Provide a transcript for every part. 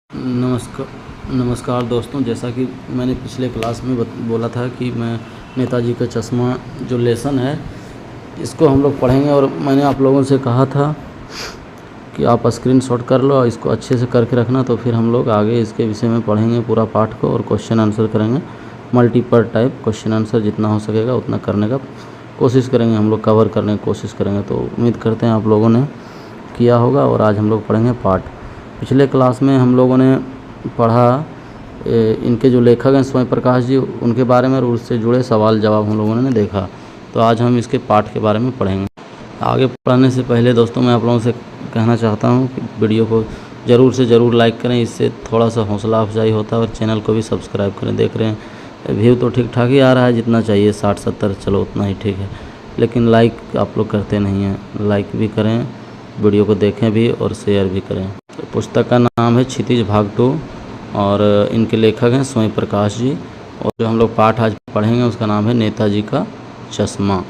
नमस्कार दोस्तों, जैसा कि मैंने पिछले क्लास में बोला था कि मैं नेताजी का चश्मा जो लेसन है इसको हम लोग पढ़ेंगे। और मैंने आप लोगों से कहा था कि आप स्क्रीनशॉट कर लो और इसको अच्छे से करके रखना, तो फिर हम लोग आगे इसके विषय में पढ़ेंगे पूरा पाठ को और क्वेश्चन आंसर करेंगे। मल्टीपल टाइप क्वेश्चन आंसर जितना हो सकेगा उतना करने का कोशिश करेंगे, हम लोग कवर करने की कोशिश करेंगे। तो उम्मीद करते हैं आप लोगों ने किया होगा। और आज हम लोग पढ़ेंगे पाठ। पिछले क्लास में हम लोगों ने पढ़ा इनके जो लेखक हैं स्वयं प्रकाश जी, उनके बारे में और उससे जुड़े सवाल जवाब हम लोगों ने देखा। तो आज हम इसके पाठ के बारे में पढ़ेंगे। आगे पढ़ने से पहले दोस्तों मैं आप लोगों से कहना चाहता हूं कि वीडियो को ज़रूर से ज़रूर लाइक करें, इससे थोड़ा सा हौसला अफजाई होता है। और चैनल को भी सब्सक्राइब करें। देख रहे हैं व्यू तो ठीक ठाक ही आ रहा है, जितना चाहिए 60-70, चलो उतना ही ठीक है, लेकिन लाइक आप लोग करते नहीं हैं। लाइक भी करें, वीडियो को देखें भी और शेयर भी करें। तो पुस्तक का नाम है क्षितिज भाग 2 और इनके लेखक हैं स्वयं प्रकाश जी। और जो हम लोग पाठ आज पढ़ेंगे उसका नाम है नेताजी का चश्मा।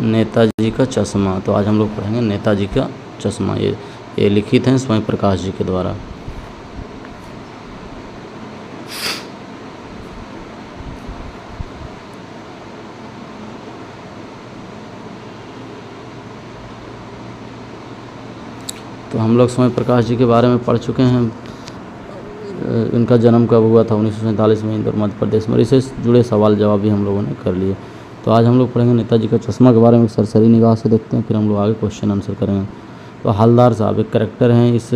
नेताजी का चश्मा। तो आज हम लोग पढ़ेंगे नेताजी का चश्मा। ये लिखित हैं स्वयं प्रकाश जी के द्वारा। तो हम लोग स्वयं प्रकाश जी के बारे में पढ़ चुके हैं। इनका जन्म कब हुआ था? 1947 में इंदौर मध्य प्रदेश में। इससे जुड़े सवाल जवाब भी हम लोगों ने कर लिए। तो आज हम लोग पढ़ेंगे नेताजी का चश्मा के बारे में, सरसरी निगाह से देखते हैं, फिर हम लोग आगे क्वेश्चन आंसर करेंगे। तो हवलदार साहब एक कैरेक्टर हैं इस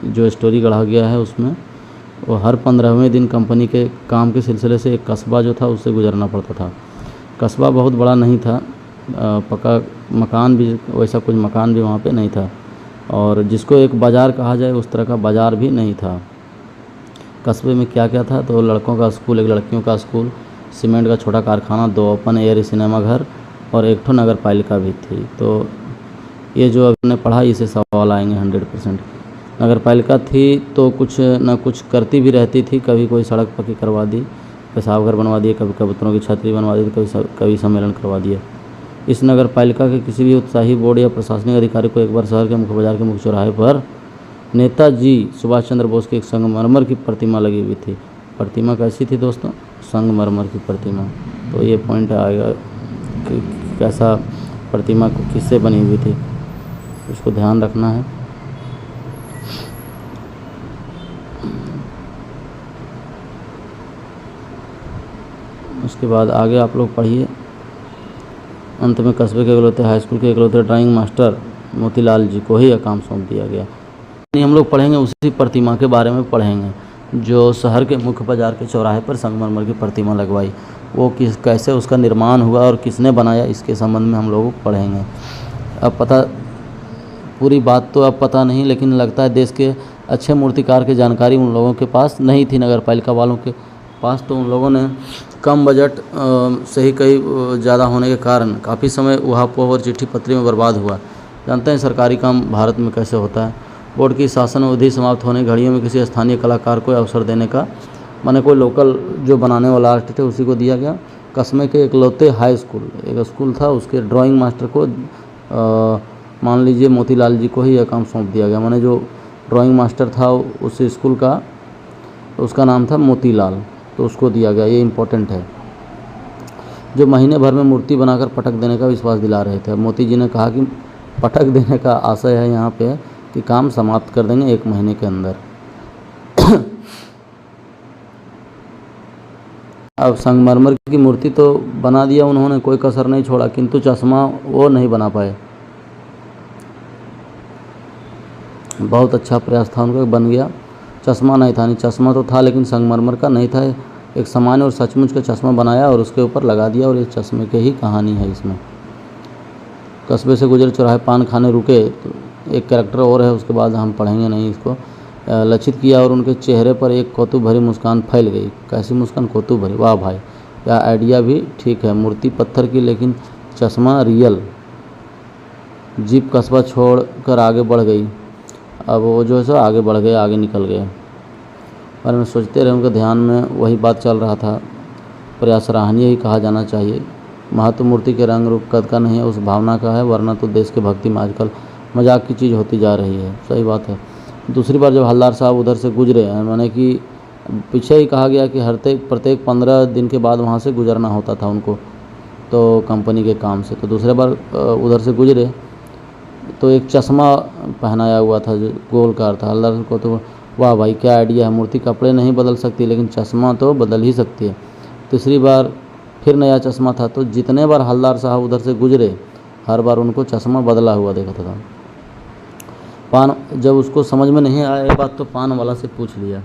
जो स्टोरी गढ़ा गया है उसमें। वो हर 15वें दिन कंपनी के काम के सिलसिले से एक कस्बा जो था उससे गुजरना पड़ता था। कस्बा बहुत बड़ा नहीं था, पक्का मकान भी, वैसा कुछ मकान भी वहाँ पे नहीं था, और जिसको एक बाज़ार कहा जाए उस तरह का बाज़ार भी नहीं था। कस्बे में क्या क्या था? तो लड़कों का स्कूल, एक लड़कियों का स्कूल, सीमेंट का छोटा कारखाना, 2 ओपन एयर सिनेमा घर और एक ठो नगर पालिका भी थी। तो ये जो हमने पढ़ा इसे सवाल आएंगे 100%। नगर पालिका थी तो कुछ न कुछ करती भी रहती थी। कभी कोई सड़क पक्की करवा दी, पेशाब घर बनवा दिए, कभी कबूतरों की छतरी बनवा दी, कभी सम्मेलन करवा दिया। इस नगर पालिका के किसी भी उत्साही बोर्ड या प्रशासनिक अधिकारी को एक बार शहर के मुख्य बाजार के मुख्य चौराहे पर नेताजी सुभाष चंद्र बोस की एक संगमरमर की प्रतिमा लगी हुई थी। प्रतिमा कैसी थी दोस्तों? संगमरमर की प्रतिमा। तो ये पॉइंट आएगा कि कैसा प्रतिमा किससे बनी हुई थी, उसको ध्यान रखना है। उसके बाद आगे आप लोग पढ़िए। अंत में कस्बे के इकलौते हाई स्कूल के इकलौते ड्राइंग मास्टर मोतीलाल जी को ही यह काम सौंप दिया गया। हम लोग पढ़ेंगे उसी प्रतिमा के बारे में पढ़ेंगे जो शहर के मुख्य बाजार के चौराहे पर संगमरमर की प्रतिमा लगवाई। वो कैसे उसका निर्माण हुआ और किसने बनाया, इसके संबंध में हम लोग पढ़ेंगे। अब पता, पूरी बात तो अब पता नहीं, लेकिन लगता है देश के अच्छे मूर्तिकार की जानकारी उन लोगों के पास नहीं थी, नगर पालिका वालों के पास। तो उन लोगों ने कम बजट से ही कई ज़्यादा होने के कारण काफ़ी समय उहापोह और चिट्ठी पत्री में बर्बाद हुआ। जानते हैं सरकारी काम भारत में कैसे होता है। बोर्ड की शासन अवधि समाप्त होने घड़ियों में किसी स्थानीय कलाकार को अवसर देने का, माने कोई लोकल जो बनाने वाला आर्टिस्ट है उसी को दिया गया। कस्बे के इकलौते हाई स्कूल, एक स्कूल था, उसके ड्राइंग मास्टर को मान लीजिए मोतीलाल जी को ही यह काम सौंप दिया गया। माने जो ड्राइंग मास्टर था उस स्कूल का, उसका नाम था मोतीलाल, तो उसको दिया गया। ये इम्पोर्टेंट है। जो महीने भर में मूर्ति बनाकर पटक देने का विश्वास दिला रहे थे। मोती जी ने कहा कि पटक देने का आशय है यहाँ पे कि काम समाप्त कर देंगे 1 महीने के अंदर। अब संगमरमर की मूर्ति तो बना दिया उन्होंने, कोई कसर नहीं छोड़ा, किंतु चश्मा वो नहीं बना पाए। बहुत अच्छा प्रयास था उनका, बन गया। चश्मा नहीं था, नहीं चश्मा तो था लेकिन संगमरमर का नहीं था। एक सामान्य और सचमुच का चश्मा बनाया और उसके ऊपर लगा दिया, और ये चश्मे की ही कहानी है इसमें। कस्बे से गुजरे चौराहे पान खाने रुके, तो एक कैरेक्टर और है, उसके बाद हम पढ़ेंगे नहीं इसको। लक्षित किया और उनके चेहरे पर एक कौतूक भरी मुस्कान फैल गई। कैसी मुस्कान? कौतूक भरी। वाह भाई, यह आइडिया भी ठीक है। मूर्ति पत्थर की लेकिन चश्मा रियल। जीप कस्बा छोड़कर आगे बढ़ गई। अब वो जो है सो आगे बढ़ गए, आगे निकल गए। बारे में सोचते रहे, उनके ध्यान में वही बात चल रहा था। प्रयास सराहनीय ही कहा जाना चाहिए। महत्व मूर्ति के रंग रूप कद का नहीं है, उस भावना का है, वरना तो देश के भक्ति में आजकल मजाक की चीज़ होती जा रही है। सही बात है। दूसरी बार जब हवलदार साहब उधर से गुजरे हैं, माने कि पीछे ही कहा गया कि प्रत्येक 15 दिन के बाद वहाँ से गुजरना होता था उनको, तो कंपनी के काम से। तो दूसरे बार उधर से गुजरे तो एक चश्मा पहनाया हुआ था जो गोलकार था। हवलदार को तो वाह भाई क्या आइडिया है, मूर्ति कपड़े नहीं बदल सकती लेकिन चश्मा तो बदल ही सकती है। तीसरी बार फिर नया चश्मा था, तो जितने बार हवलदार साहब उधर से गुजरे हर बार उनको चश्मा बदला हुआ देखा था। पान जब उसको समझ में नहीं आया ये बात, तो पान वाला से पूछ लिया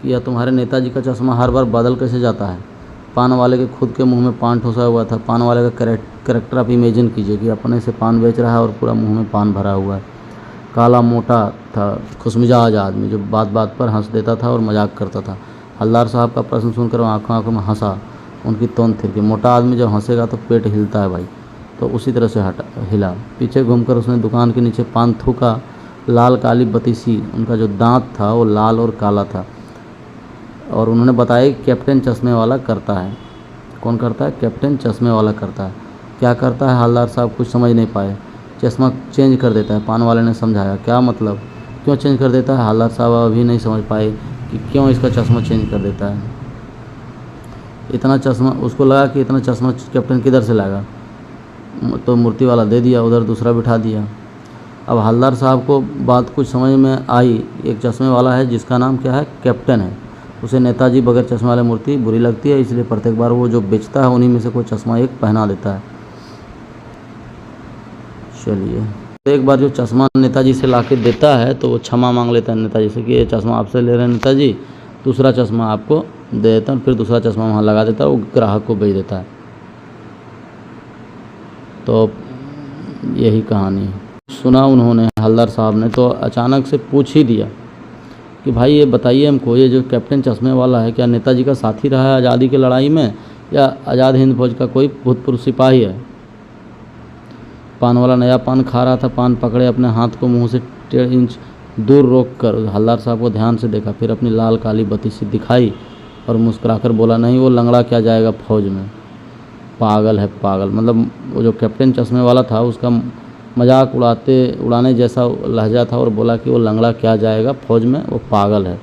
कि यह तुम्हारे नेताजी का चश्मा हर बार बदल कैसे जाता है। पान वाले के खुद के मुंह में पान ठोसा हुआ था। पान वाले का करेक्टर आप इमेजिन कीजिए कि अपने से पान बेच रहा है और पूरा मुंह में पान भरा हुआ है। काला मोटा था, खुशमिजाज आदमी जो बात बात पर हंस देता था और मजाक करता था। हवलदार साहब का प्रश्न सुनकर वो आंखों आंखों में हंसा, उनकी तोंद थिरकी। मोटा आदमी जब हंसेगा तो पेट हिलता है भाई, तो उसी तरह से हिला। पीछे घूमकर उसने दुकान के नीचे पान थूका। लाल काली बतीसी, उनका जो दांत था वो लाल और काला था। और उन्होंने बताया कि कैप्टन चश्मे वाला करता है। कौन करता है? कैप्टन चश्मे वाला करता है। क्या करता है हवलदार साहब कुछ समझ नहीं पाए। चश्मा चेंज कर देता है, पान वाले ने समझाया। क्या मतलब, क्यों चेंज कर देता है? हवलदार साहब अभी नहीं समझ पाए कि क्यों इसका चश्मा चेंज कर देता है। इतना चश्मा, उसको लगा कि इतना चश्मा कैप्टन किधर से लाएगा, तो मूर्ति वाला दे दिया, उधर दूसरा बिठा दिया। अब हवलदार साहब को बात कुछ समझ में आई। एक चश्मे वाला है जिसका नाम क्या है? कैप्टन है। उसे नेताजी बगैर चश्मे वाली मूर्ति बुरी लगती है, इसलिए प्रत्येक बार वो जो बेचता है उन्हीं में से कोई चश्मा एक पहना देता है। चलिए, एक बार जो चश्मा नेताजी से लाके देता है तो वो क्षमा मांग लेता है नेताजी से कि ये चश्मा आपसे ले रहे हैं नेताजी, दूसरा चश्मा आपको दे देता है। फिर दूसरा चश्मा वहाँ लगा देता है, वो ग्राहक को बेच देता है। तो यही कहानी है। सुना उन्होंने, हवलदार साहब ने, तो अचानक से पूछ ही दिया कि भाई ये बताइए हमको, ये जो कैप्टन चश्मे वाला है क्या नेताजी का साथी रहा है आज़ादी की लड़ाई में, या आज़ाद हिंद फौज का कोई भूतपूर्व सिपाही है? पान वाला नया पान खा रहा था। पान पकड़े अपने हाथ को मुंह से 1.5 इंच दूर रोककर हवलदार साहब को ध्यान से देखा। फिर अपनी लाल काली बत्ती दिखाई और मुस्कुराकर बोला, नहीं वो लंगड़ा क्या जाएगा फौज में, पागल है पागल। मतलब वो जो कैप्टन चश्मे वाला था उसका मजाक उड़ाने जैसा लहजा था और बोला कि वो लंगड़ा क्या जाएगा फौज में, वो पागल है।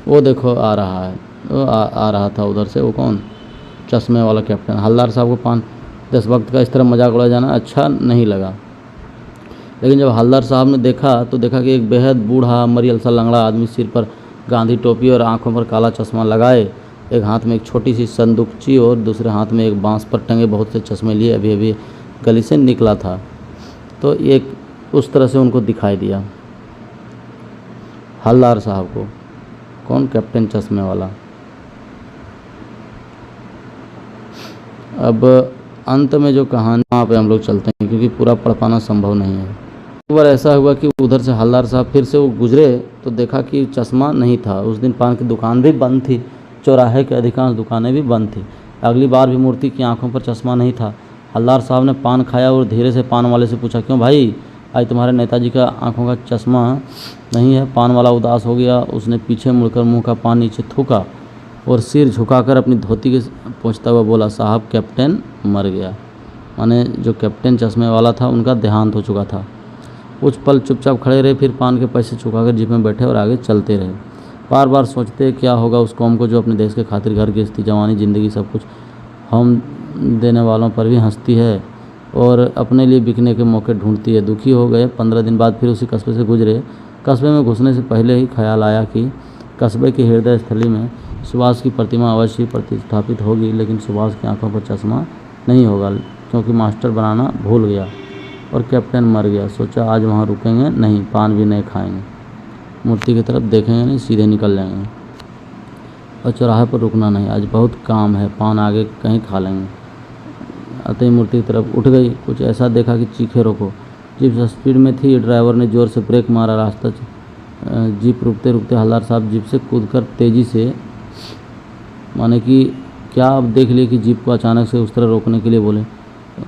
वो देखो आ रहा है, वो आ रहा था उधर से। वो कौन? चश्मे वाला कैप्टन। हवलदार साहब को पान देशभक्त का इस तरह मजाक उड़ाया जाना अच्छा नहीं लगा। लेकिन जब हवलदार साहब ने देखा तो देखा कि एक बेहद बूढ़ा मरियल सा लंगड़ा आदमी, सिर पर गांधी टोपी और आंखों पर काला चश्मा लगाए, एक हाथ में एक छोटी सी संदूकची और दूसरे हाथ में एक बांस पर टंगे बहुत से चश्मे लिए अभी अभी गली से निकला था। तो एक उस तरह से उनको दिखाई दिया हवलदार साहब को। कौन? कैप्टन चश्मे वाला। अब अंत में जो कहानी, वहाँ पे हम लोग चलते हैं क्योंकि पूरा पढ़ पाना संभव नहीं है। एक बार ऐसा हुआ कि उधर से हवलदार साहब फिर से वो गुजरे तो देखा कि चश्मा नहीं था। उस दिन पान की दुकान भी बंद थी, चौराहे के अधिकांश दुकानें भी बंद थी। अगली बार भी मूर्ति की आंखों पर चश्मा नहीं था। हवलदार साहब ने पान खाया और धीरे से पान वाले से पूछा, क्यों भाई आज तुम्हारे नेताजी का आंखों का चश्मा नहीं है? पान वाला उदास हो गया। उसने पीछे मुड़कर मुंह का पान नीचे थूका और सिर झुकाकर अपनी धोती के पहुँचता हुआ बोला, साहब कैप्टन मर गया। माने जो कैप्टन चश्मे वाला था उनका देहांत हो चुका था। कुछ पल चुपचाप खड़े रहे, फिर पान के पैसे चुकाकर जीप में बैठे और आगे चलते रहे। बार बार सोचते क्या होगा उस कौम को जो अपने देश के खातिर घर गृहस्थी, जवानी, ज़िंदगी सब कुछ हम देने वालों पर भी हंसती है और अपने लिए बिकने के मौके ढूंढती है। दुखी हो गए। 15 दिन बाद फिर उसी कस्बे से गुजरे। कस्बे में घुसने से पहले ही ख्याल आया कि कस्बे की हृदय स्थली में सुभाष की प्रतिमा अवश्य प्रतिष्ठापित होगी, लेकिन सुभाष की आंखों पर चश्मा नहीं होगा क्योंकि मास्टर बनाना भूल गया और कैप्टन मर गया। सोचा आज वहाँ रुकेंगे नहीं, पान भी नहीं खाएंगे, मूर्ति की तरफ देखेंगे नहीं, सीधे निकल जाएंगे और चौराहे पर रुकना नहीं, आज बहुत काम है, पान आगे कहीं खा लेंगे। आते ही मूर्ति की तरफ उठ गई। कुछ ऐसा देखा कि चीखे रोको। जीप स्पीड में थी। ड्राइवर ने जोर से ब्रेक मारा। रास्ता जीप रुकते रुकते हवलदार साहब जीप से कूदकर तेज़ी से, माने कि क्या अब देख लिए कि जीप को अचानक से उस तरह रोकने के लिए बोले।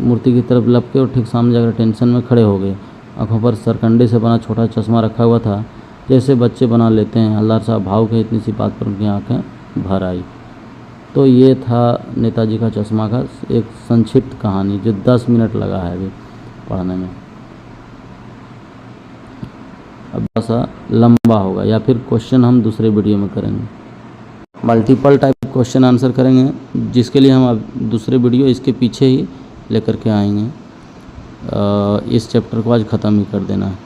मूर्ति की तरफ लपके और ठीक सामने जाकर टेंशन में खड़े हो गए। आंखों पर सरकंडे से बना छोटा चश्मा रखा हुआ था, जैसे बच्चे बना लेते हैं। हवलदार साहब भावुक है, इतनी सी बात पर उनकी आंखें भर आई। तो ये था नेताजी का चश्मा का एक संक्षिप्त कहानी जो 10 मिनट लगा है अभी पढ़ने में। अब थोड़ा सा लंबा होगा, या फिर क्वेश्चन हम दूसरे वीडियो में करेंगे। मल्टीपल टाइप क्वेश्चन आंसर करेंगे, जिसके लिए हम अब दूसरे वीडियो इसके पीछे ही लेकर के आएंगे। इस चैप्टर को आज ख़त्म ही कर देना है।